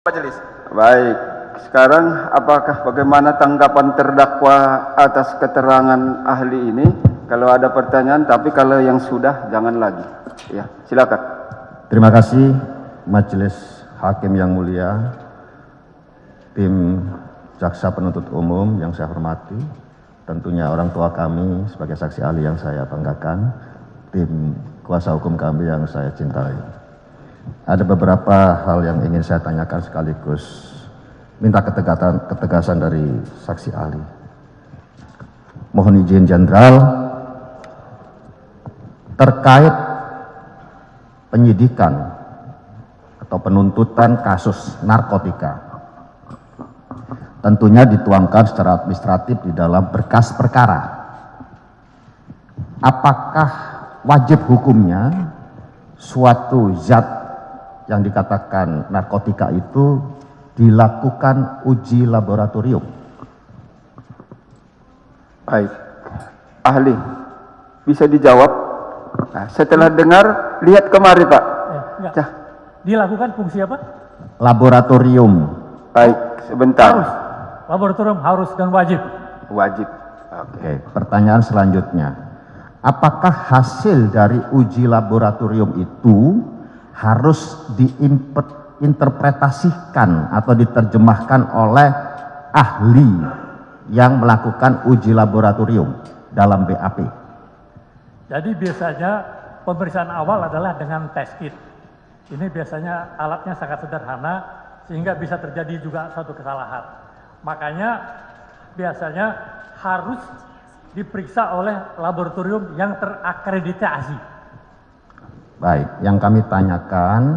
Majelis. Baik, sekarang bagaimana tanggapan terdakwa atas keterangan ahli ini? Kalau ada pertanyaan, tapi kalau yang sudah jangan lagi. Ya, silakan. Terima kasih Majelis Hakim yang mulia, tim Jaksa Penuntut Umum yang saya hormati, tentunya orang tua kami sebagai saksi ahli yang saya banggakan, tim kuasa hukum kami yang saya cintai. Ada beberapa hal yang ingin saya tanyakan sekaligus minta ketegasan dari saksi ahli. Mohon izin Jenderal, terkait penyidikan atau penuntutan kasus narkotika, tentunya dituangkan secara administratif di dalam berkas perkara. Apakah wajib hukumnya suatu zat yang dikatakan narkotika itu dilakukan uji laboratorium? Baik, ahli bisa dijawab. Nah, setelah dengar, lihat kemari Pak. Dilakukan fungsi apa? Laboratorium. Baik, sebentar. Harus. Laboratorium harus dan wajib. Wajib. Oke, pertanyaan selanjutnya. Apakah hasil dari uji laboratorium itu harus diinterpretasikan atau diterjemahkan oleh ahli yang melakukan uji laboratorium dalam BAP? Jadi biasanya pemeriksaan awal adalah dengan test kit. Ini biasanya alatnya sangat sederhana sehingga bisa terjadi juga satu kesalahan. Makanya biasanya harus diperiksa oleh laboratorium yang terakreditasi. Baik, yang kami tanyakan,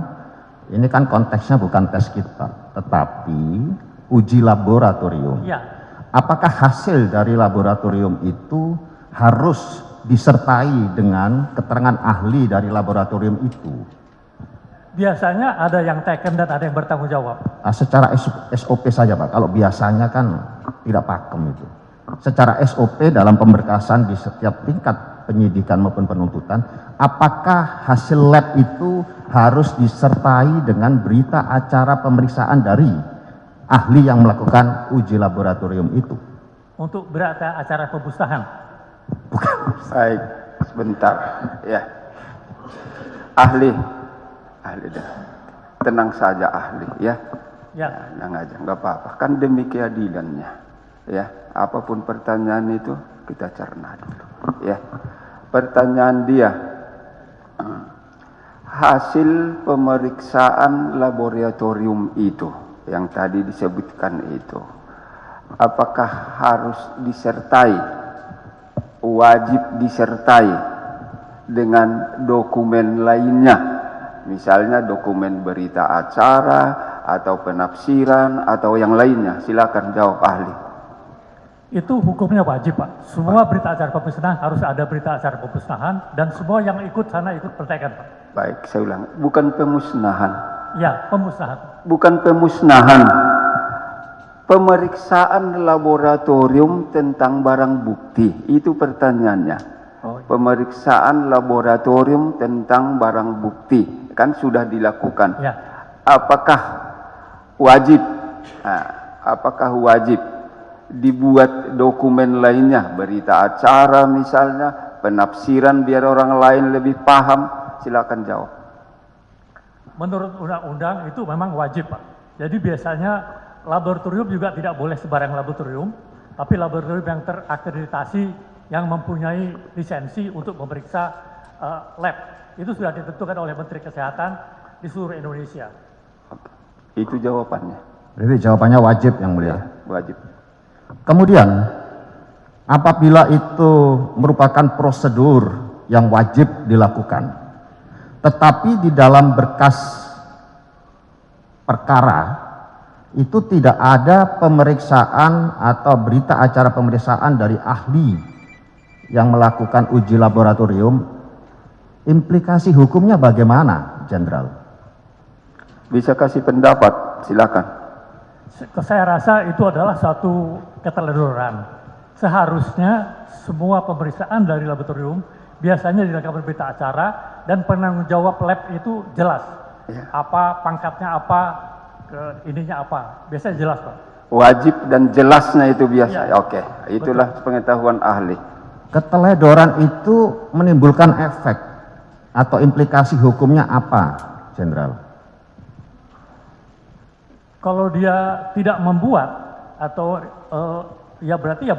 ini kan konteksnya bukan tes kit Pak, tetapi uji laboratorium. Ya. Apakah hasil dari laboratorium itu harus disertai dengan keterangan ahli dari laboratorium itu? Biasanya ada yang taken dan ada yang bertanggung jawab. Secara SOP saja Pak, kalau biasanya kan tidak pakem itu. Secara SOP dalam pemberkasan di setiap tingkat penyidikan maupun penuntutan, apakah hasil lab itu harus disertai dengan berita acara pemeriksaan dari ahli yang melakukan uji laboratorium itu? Untuk berita acara pemusnahan. Bukan. Baik, sebentar. Ya, ahli dah. Tenang saja ahli, ya. Ya. Tenang aja, nggak apa-apa. Kan demi keadilannya, ya. Apapun pertanyaan itu kita cerna dulu, ya. Pertanyaan dia, hasil pemeriksaan laboratorium itu yang tadi disebutkan itu, apakah harus disertai, wajib disertai dengan dokumen lainnya, misalnya dokumen berita acara atau penafsiran atau yang lainnya? Silakan jawab ahli. Itu hukumnya wajib Pak. Semua berita acara pemusnahan harus ada berita acara pemusnahan dan semua yang ikut sana ikut pertekan Pak. Baik, saya ulang. Bukan pemusnahan. Ya, pemusnahan. Bukan pemusnahan. Pemeriksaan laboratorium tentang barang bukti. Itu pertanyaannya. Oh, iya. Pemeriksaan laboratorium tentang barang bukti. Kan sudah dilakukan. Ya. Apakah wajib? Apakah wajib dibuat dokumen lainnya, berita acara misalnya, penafsiran biar orang lain lebih paham? Silakan jawab. Menurut undang-undang itu memang wajib Pak. Jadi biasanya laboratorium juga tidak boleh sembarang laboratorium, tapi laboratorium yang terakreditasi yang mempunyai lisensi untuk memeriksa lab. Itu sudah ditentukan oleh Menteri Kesehatan di seluruh Indonesia. Itu jawabannya. Jadi jawabannya wajib yang mulia. Ya, wajib. Kemudian, apabila itu merupakan prosedur yang wajib dilakukan, tetapi di dalam berkas perkara itu tidak ada pemeriksaan atau berita acara pemeriksaan dari ahli yang melakukan uji laboratorium, implikasi hukumnya bagaimana, Jenderal? Bisa kasih pendapat, silakan. Saya rasa itu adalah satu keteledoran. Seharusnya semua pemeriksaan dari laboratorium biasanya dilakukan berita acara dan penanggung jawab lab itu jelas. Ya. Apa pangkatnya apa, ininya apa. Biasanya jelas, Pak. Wajib dan jelasnya itu biasa. Ya. Oke, itulah pengetahuan ahli. Keteledoran itu menimbulkan efek atau implikasi hukumnya apa, Jenderal? Kalau dia tidak membuat atau ya berarti ya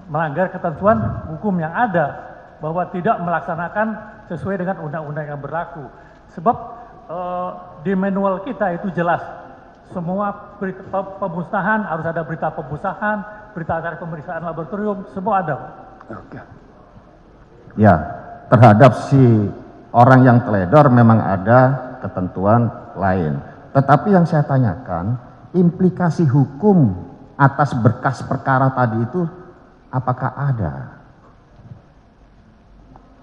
melanggar ketentuan hukum yang ada, bahwa tidak melaksanakan sesuai dengan undang-undang yang berlaku. Sebab di manual kita itu jelas, semua berita pemusnahan harus ada berita pemusnahan, berita acara pemeriksaan laboratorium, semua ada. Oke. Ya, terhadap si orang yang teledor memang ada ketentuan lain. Tetapi yang saya tanyakan, implikasi hukum atas berkas perkara tadi itu apakah ada?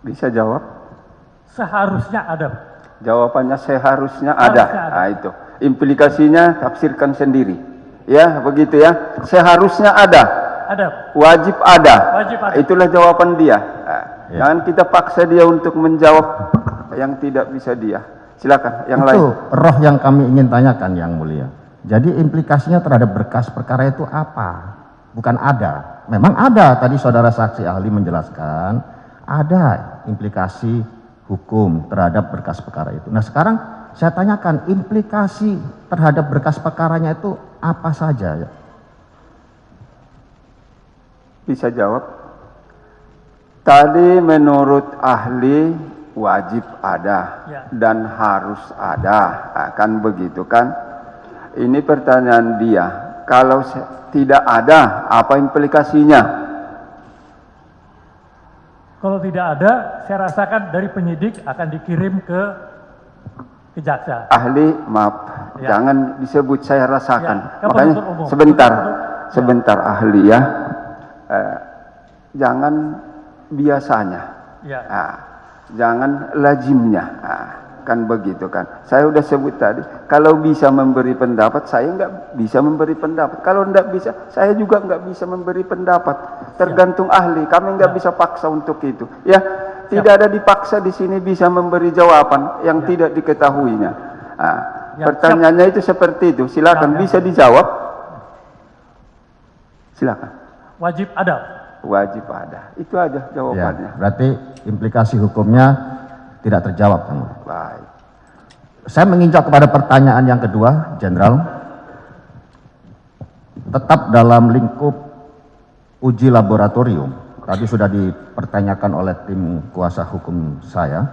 Bisa jawab? Seharusnya ada. Jawabannya seharusnya Harusnya ada. ada. Nah, itu. Implikasinya tafsirkan sendiri. Ya, begitu ya. Seharusnya ada. Ada. Wajib ada. Wajib ada. Itulah jawaban dia. Nah, jangan kita paksa dia untuk menjawab yang tidak bisa dia. Silakan, yang lain. Itu roh yang kami ingin tanyakan, Yang Mulia. Jadi implikasinya terhadap berkas perkara itu apa? Bukan ada. Memang ada, tadi saudara saksi ahli menjelaskan, ada implikasi hukum terhadap berkas perkara itu. Nah sekarang saya tanyakan, implikasi terhadap berkas perkaranya itu apa saja? Bisa jawab? Tadi menurut ahli wajib ada Ya. dan harus ada. Nah, kan begitu kan? Ini pertanyaan dia. Kalau tidak ada, apa implikasinya? Kalau tidak ada, saya rasakan dari penyidik akan dikirim ke jaksa. Ahli, maaf, Ya. jangan disebut saya rasakan. Ya, ke Makanya penuntut umum. sebentar ahli ya. Jangan biasanya. Ya. Nah, jangan lazimnya. Nah, kan begitu kan. Saya udah sebut tadi, kalau bisa memberi pendapat, saya nggak bisa memberi pendapat. Kalau nggak bisa, saya juga nggak bisa memberi pendapat. Tergantung ahli. Kami nggak bisa paksa untuk itu. Ya, tidak ada dipaksa di sini bisa memberi jawaban yang tidak diketahuinya. Nah, pertanyaannya itu seperti itu. Silakan, bisa dijawab. Silakan. Wajib ada. Wajib ada. Itu aja Ya, jawabannya. berarti implikasi hukumnya tidak terjawab, Yang Mulia. Baik. Saya menginjak kepada pertanyaan yang kedua, Jenderal. Tetap dalam lingkup uji laboratorium. Tadi sudah dipertanyakan oleh tim kuasa hukum saya.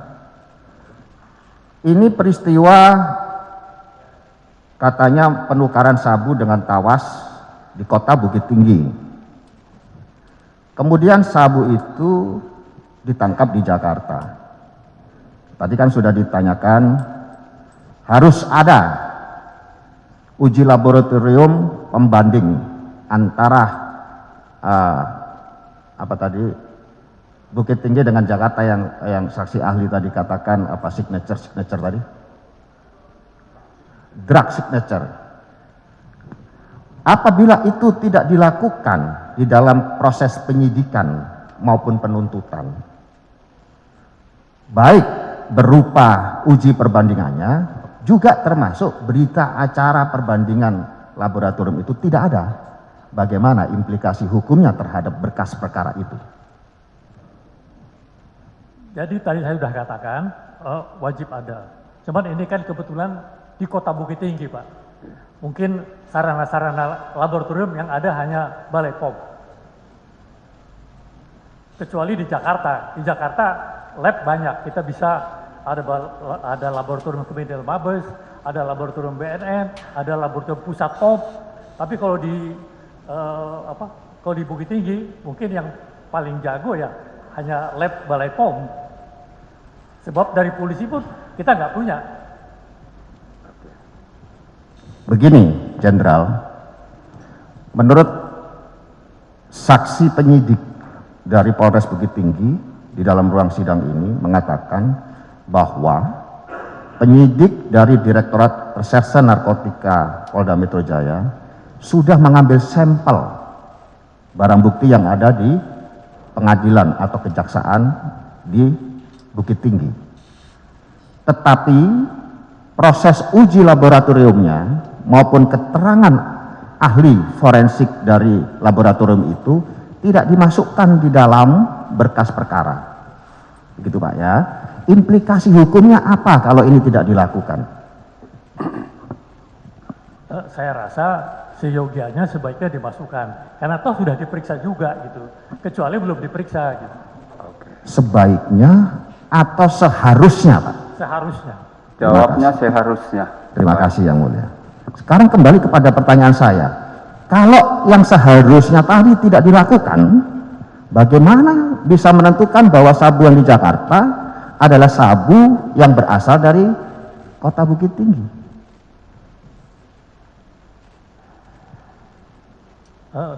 Ini peristiwa katanya penukaran sabu dengan tawas di kota Bukit Tinggi. Kemudian sabu itu ditangkap di Jakarta. Tadi kan sudah ditanyakan, harus ada uji laboratorium pembanding antara Bukit Tinggi dengan Jakarta yang saksi ahli tadi katakan apa signature tadi, drug signature. Apabila itu tidak dilakukan di dalam proses penyidikan maupun penuntutan, baik berupa uji perbandingannya, juga termasuk berita acara perbandingan laboratorium itu tidak ada. Bagaimana implikasi hukumnya terhadap berkas perkara itu? Jadi tadi saya sudah katakan wajib ada. Cuman ini kan kebetulan di kota Bukit Tinggi, Pak. Mungkin sarana-sarana laboratorium yang ada hanya Balai POM. Kecuali di Jakarta. Di Jakarta lab banyak. Kita bisa ada laboratorium Kementerian Mabes, ada laboratorium BNN, ada laboratorium pusat POM. Tapi kalau di Bukit Tinggi mungkin yang paling jago ya hanya lab Balai POM. Sebab dari polisi pun kita nggak punya. Begini, Jenderal, menurut saksi penyidik dari Polres Bukit Tinggi di dalam ruang sidang ini mengatakan bahwa penyidik dari Direktorat Reserse Narkotika Polda Metro Jaya sudah mengambil sampel barang bukti yang ada di pengadilan atau kejaksaan di Bukit Tinggi. Tetapi proses uji laboratoriumnya maupun keterangan ahli forensik dari laboratorium itu tidak dimasukkan di dalam berkas perkara. Begitu Pak ya. Implikasi hukumnya apa kalau ini tidak dilakukan? Saya rasa seyogianya sebaiknya dimasukkan, karena toh sudah diperiksa juga gitu, kecuali belum diperiksa gitu. Sebaiknya atau seharusnya Pak? Seharusnya. Jawabnya seharusnya. Terima kasih Yang Mulia. Sekarang kembali kepada pertanyaan saya. Kalau yang seharusnya tadi tidak dilakukan, bagaimana bisa menentukan bahwa sabu yang di Jakarta adalah sabu yang berasal dari kota Bukit Tinggi?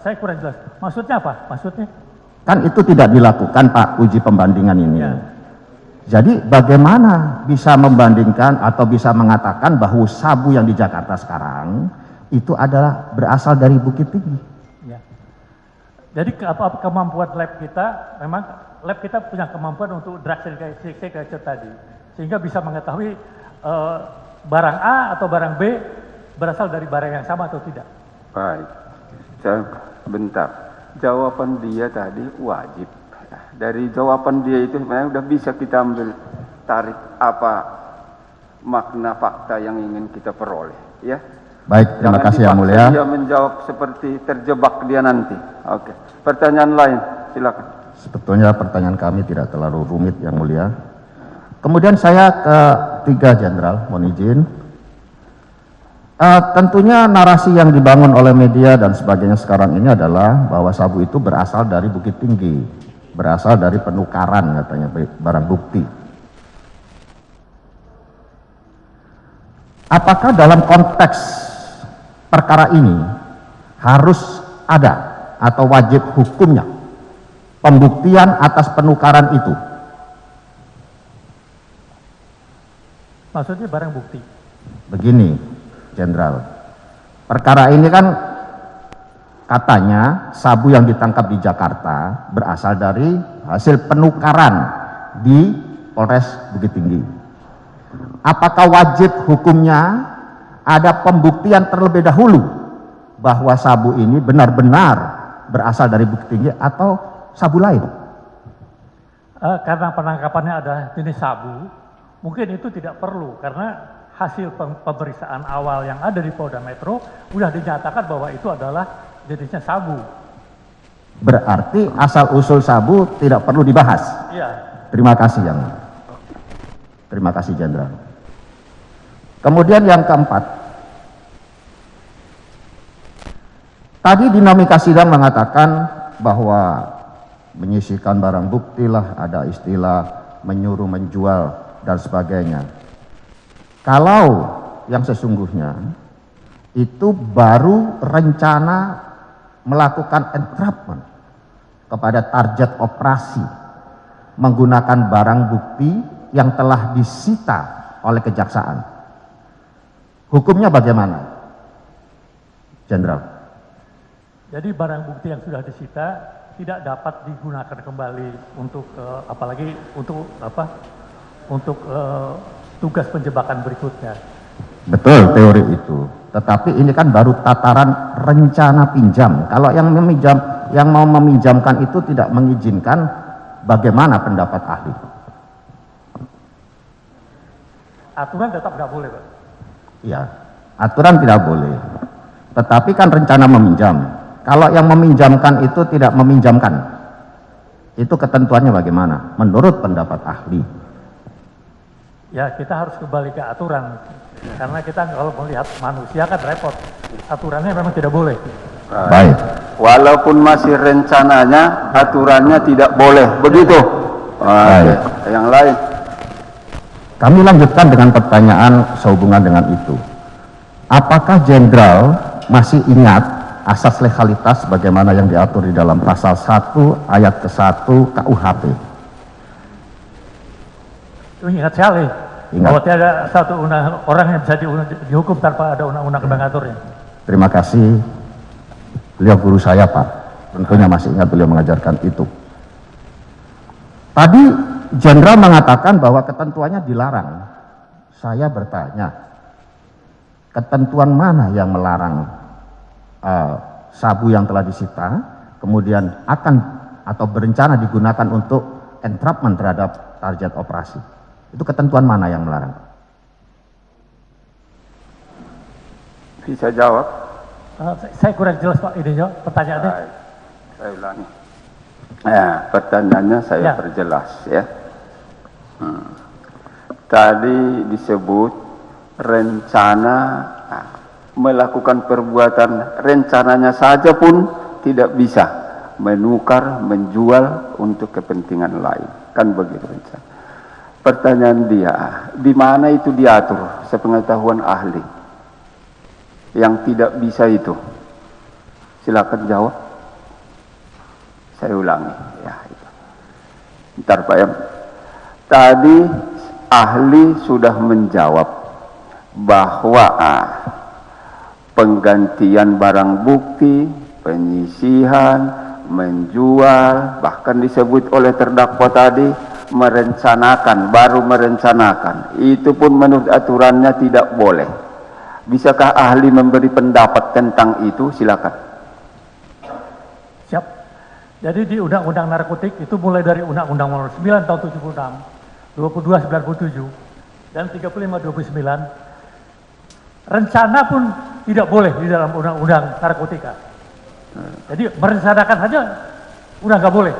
Saya kurang jelas. Maksudnya apa? Maksudnya? Kan itu tidak dilakukan Pak, uji pembandingan ini. Ya. Jadi bagaimana bisa membandingkan atau bisa mengatakan bahwa sabu yang di Jakarta sekarang itu adalah berasal dari Bukit Tinggi? Ya. Jadi kemampuan lab kita, memang lab kita punya kemampuan untuk drug segregation tadi, sehingga bisa mengetahui barang A atau barang B berasal dari barang yang sama atau tidak. Baik. Bentar. Jawaban dia tadi wajib. Dari jawaban dia itu sebenarnya udah bisa kita ambil tarik apa makna fakta yang ingin kita peroleh, ya. Baik, terima kasih Yang Mulia. Dia menjawab seperti terjebak dia nanti. Oke. Pertanyaan lain, silakan. Sebetulnya pertanyaan kami tidak terlalu rumit Yang Mulia. Kemudian saya ke 3 Jenderal, mohon izin. Tentunya narasi yang dibangun oleh media dan sebagainya sekarang ini adalah bahwa sabu itu berasal dari Bukit Tinggi, berasal dari penukaran katanya barang bukti. Apakah dalam konteks perkara ini harus ada atau wajib hukumnya pembuktian atas penukaran itu? Maksudnya barang bukti? Begini Jenderal, perkara ini kan katanya sabu yang ditangkap di Jakarta berasal dari hasil penukaran di Polres Bukit Tinggi. Apakah wajib hukumnya ada pembuktian terlebih dahulu bahwa sabu ini benar-benar berasal dari Bukit Tinggi atau sabu lain? Karena penangkapannya adalah jenis sabu, mungkin itu tidak perlu, karena hasil pemeriksaan awal yang ada di Polda Metro sudah dinyatakan bahwa itu adalah jenisnya sabu. Berarti asal usul sabu tidak perlu dibahas. Iya. Terima kasih Yang. Terima kasih Jenderal. Kemudian yang keempat, tadi dinamika sidang mengatakan bahwa menyisihkan barang bukti lah, ada istilah menyuruh menjual dan sebagainya. Kalau yang sesungguhnya itu baru rencana melakukan entrapment kepada target operasi menggunakan barang bukti yang telah disita oleh kejaksaan. Hukumnya bagaimana, Jenderal? Jadi barang bukti yang sudah disita tidak dapat digunakan kembali untuk apalagi untuk tugas penjebakan berikutnya. Betul teori itu. Tetapi ini kan baru tataran rencana pinjam. Kalau yang mau meminjamkan itu tidak mengizinkan, bagaimana pendapat ahli? Aturan tetap nggak boleh, Pak. Iya, aturan tidak boleh. Tetapi kan rencana meminjam. Kalau yang meminjamkan itu tidak meminjamkan, itu ketentuannya bagaimana? Menurut pendapat ahli. Ya, kita harus kembali ke aturan, karena kita kalau melihat manusia kan repot. Aturannya memang tidak boleh. Baik. Walaupun masih rencananya, aturannya tidak boleh, begitu. Baik. Yang lain. Kami lanjutkan dengan pertanyaan sehubungan dengan itu. Apakah Jenderal masih ingat asas legalitas bagaimana yang diatur di dalam pasal 1 ayat ke-1 KUHP? Ingat sekali. Ingat. Bahwa tidak ada satu orang yang bisa dihukum tanpa ada undang-undang mengaturnya. Terima kasih. Beliau guru saya Pak, tentunya masih ingat beliau mengajarkan itu. Tadi Jenderal mengatakan bahwa ketentuannya dilarang. Saya bertanya, ketentuan mana yang melarang sabu yang telah disita kemudian akan atau berencana digunakan untuk entrapment terhadap target operasi? Itu ketentuan mana yang melarang? Bisa jawab? Saya kurang jelas Pak ininya, pertanyaannya. Baik, saya ulangi. Ya, pertanyaannya saya Ya. perjelas ya. Tadi disebut rencana melakukan perbuatan, rencananya saja pun tidak bisa menukar, menjual untuk kepentingan lain. Kan begitu rencana. Pertanyaan dia, di mana itu diatur sepengetahuan ahli yang tidak bisa itu? Silakan jawab. Saya ulangi ya itu. Bentar Pak ya. Tadi ahli sudah menjawab bahwa penggantian barang bukti, penyisihan, menjual, bahkan disebut oleh terdakwa tadi merencanakan, baru merencanakan. Itu pun menurut aturannya tidak boleh. Bisakah ahli memberi pendapat tentang itu? Silakan. Siap. Jadi di Undang-Undang Narkotik itu mulai dari Undang-Undang Nomor 9 tahun 76, 2297 dan 3529, rencana pun tidak boleh di dalam Undang-Undang Narkotika. Jadi merencanakan saja udah nggak boleh,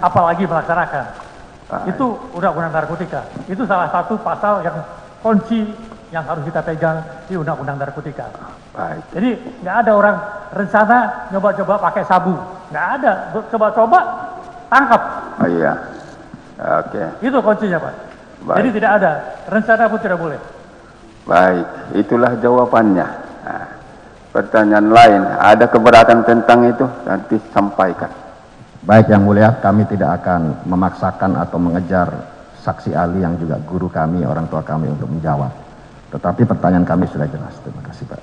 apalagi melaksanakan. Itu Undang-Undang Narkotika. Itu salah satu pasal yang kunci yang harus kita pegang di Undang-Undang Narkotika. Baik. Jadi nggak ada orang rencana coba-coba pakai sabu, nggak ada. Coba-coba tangkap. Oh iya. Oke. Itu kuncinya Pak. Baik. Jadi tidak ada rencana pun tidak boleh. Baik, itulah jawabannya. Nah, pertanyaan lain, ada keberatan tentang itu? Nanti sampaikan. Baik Yang Mulia, kami tidak akan memaksakan atau mengejar saksi ahli yang juga guru kami, orang tua kami untuk menjawab. Tetapi pertanyaan kami sudah jelas. Terima kasih Pak.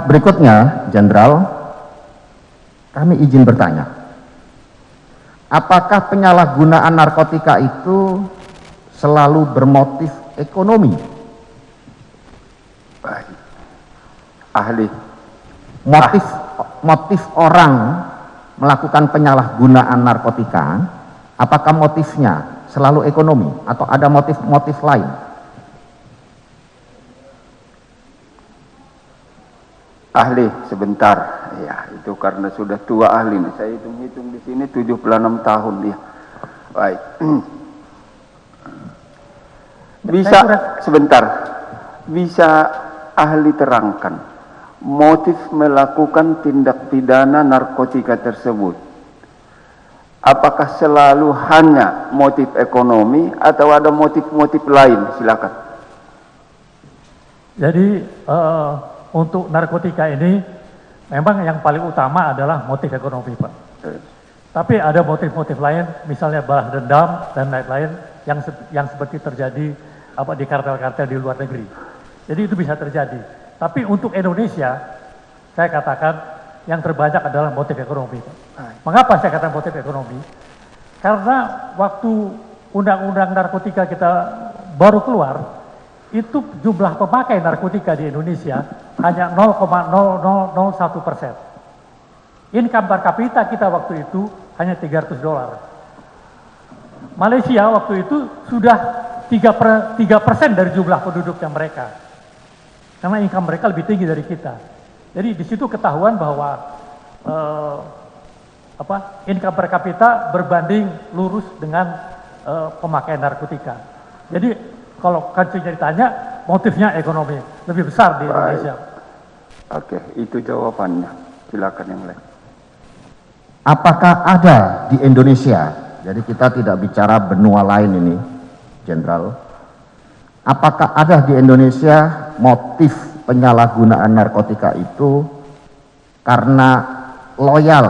Berikutnya, Jenderal, kami izin bertanya. Apakah penyalahgunaan narkotika itu selalu bermotif ekonomi? Baik. Ahli. Motif orang melakukan penyalahgunaan narkotika, apakah motifnya selalu ekonomi atau ada motif-motif lain? Ahli, sebentar. Ya, itu karena sudah tua ahli nih. Saya hitung-hitung di sini 76 tahun dia. Baik. Bisa sebentar. Bisa ahli terangkan motif melakukan tindak pidana narkotika tersebut? Apakah selalu hanya motif ekonomi atau ada motif-motif lain? Silakan. Jadi untuk narkotika ini memang yang paling utama adalah motif ekonomi Pak. Tapi ada motif-motif lain, misalnya balas dendam dan lain-lain yang seperti terjadi di kartel-kartel di luar negeri. Jadi itu bisa terjadi. Tapi untuk Indonesia, saya katakan yang terbanyak adalah motif ekonomi. Mengapa saya katakan motif ekonomi? Karena waktu undang-undang narkotika kita baru keluar, itu jumlah pemakai narkotika di Indonesia hanya 0,0001%. Income per kapita kita waktu itu hanya $300. Malaysia waktu itu sudah 3% dari jumlah penduduknya mereka. Karena income mereka lebih tinggi dari kita. Jadi di situ ketahuan bahwa income per kapita berbanding lurus dengan pemakaian narkotika. Jadi kalau kancingnya ditanya, motifnya ekonomi lebih besar di Indonesia. Oke, itu jawabannya. Silakan yang lain. Apakah ada di Indonesia, jadi kita tidak bicara benua lain ini, Jenderal, apakah ada di Indonesia motif penyalahgunaan narkotika itu karena loyal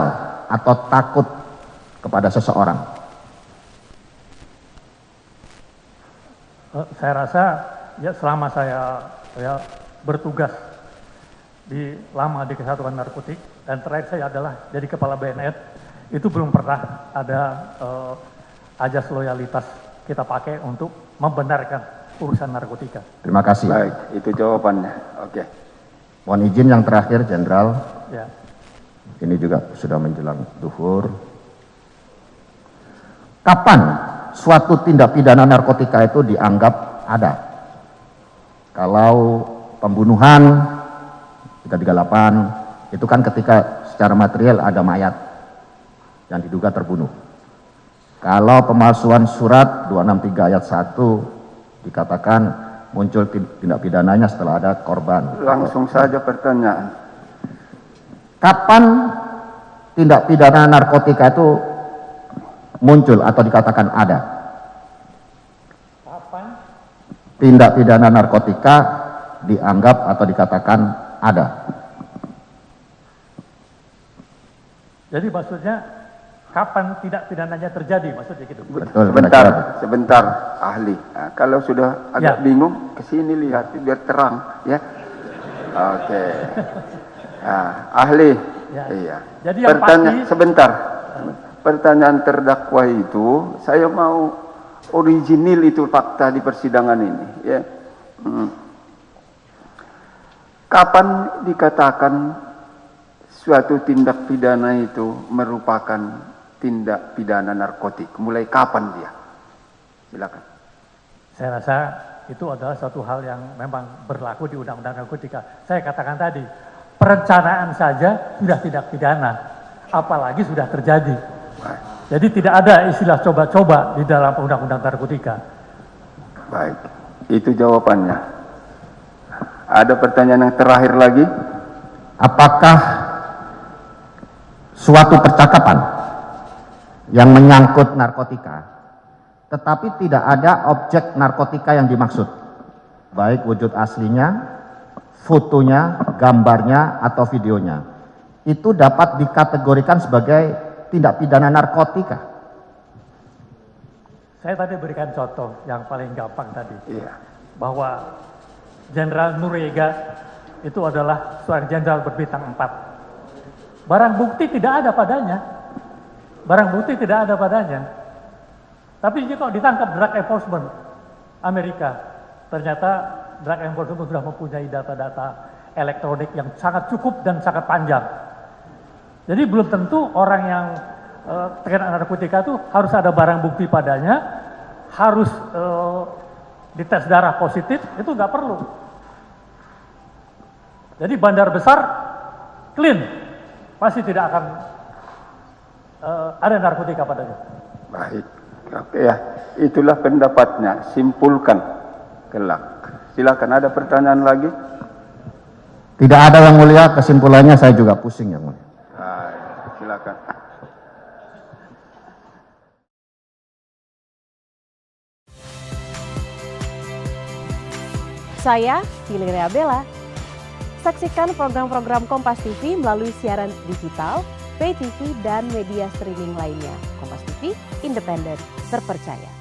atau takut kepada seseorang? Saya rasa ya selama saya bertugas lama di Kesatuan Narkotik dan terakhir saya adalah jadi kepala BNN, itu belum pernah ada ajas loyalitas kita pakai untuk membenarkan urusan narkotika. Terima kasih. Baik, itu jawabannya. Oke. Mohon izin yang terakhir, Jenderal. Ya. Ini juga sudah menjelang duhur. Kapan suatu tindak pidana narkotika itu dianggap ada? Kalau pembunuhan 338 itu kan ketika secara material ada mayat yang diduga terbunuh. Kalau pemalsuan surat 263 ayat 1 dikatakan muncul tindak pidananya setelah ada korban. Langsung saja pertanyaan. Kapan tindak pidana narkotika itu muncul atau dikatakan ada? Kapan? Tindak pidana narkotika dianggap atau dikatakan ada. Jadi maksudnya kapan tidak pidananya terjadi, maksudnya gitu. Betul, Sebentar, ahli. Nah, kalau sudah agak bingung, ke sini lihat biar terang, ya. Oke. Nah, ahli. Ya. Iya. Jadi yang pasti, sebentar. Pertanyaan terdakwa itu, saya mau original itu fakta di persidangan ini, ya. Kapan dikatakan suatu tindak pidana itu merupakan tindak pidana narkotik? Mulai kapan dia? Silakan. saya rasa itu adalah suatu hal yang memang berlaku di Undang-Undang Narkotika. Saya katakan tadi, perencanaan saja sudah tidak pidana, apalagi sudah terjadi. Baik. Jadi tidak ada istilah coba-coba di dalam Undang-Undang Narkotika. Baik, itu jawabannya. Ada pertanyaan yang terakhir lagi? Apakah suatu percakapan yang menyangkut narkotika, tetapi tidak ada objek narkotika yang dimaksud, baik wujud aslinya, fotonya, gambarnya, atau videonya, itu dapat dikategorikan sebagai tindak pidana narkotika? Saya tadi berikan contoh yang paling gampang tadi, Iya. bahwa Jenderal Noriega itu adalah seorang jenderal berbintang 4. Barang bukti tidak ada padanya. Barang bukti tidak ada padanya. Tapi jika ditangkap drug enforcement Amerika, ternyata drug enforcement sudah mempunyai data-data elektronik yang sangat cukup dan sangat panjang. Jadi belum tentu orang yang terkena narkotika itu harus ada barang bukti padanya, harus dites darah positif, itu nggak perlu. Jadi bandar besar clean, pasti tidak akan ada narkotika padanya. Baik, oke ya. Itulah pendapatnya. Simpulkan kelak. Silakan, ada pertanyaan lagi? Tidak ada, Yang Mulia. Kesimpulannya saya juga pusing, Yang Mulia. Baik, silakan. Saya Valeria Bella. Saksikan program-program Kompas TV melalui siaran digital, pay TV, dan media streaming lainnya. Kompas TV, independen, terpercaya.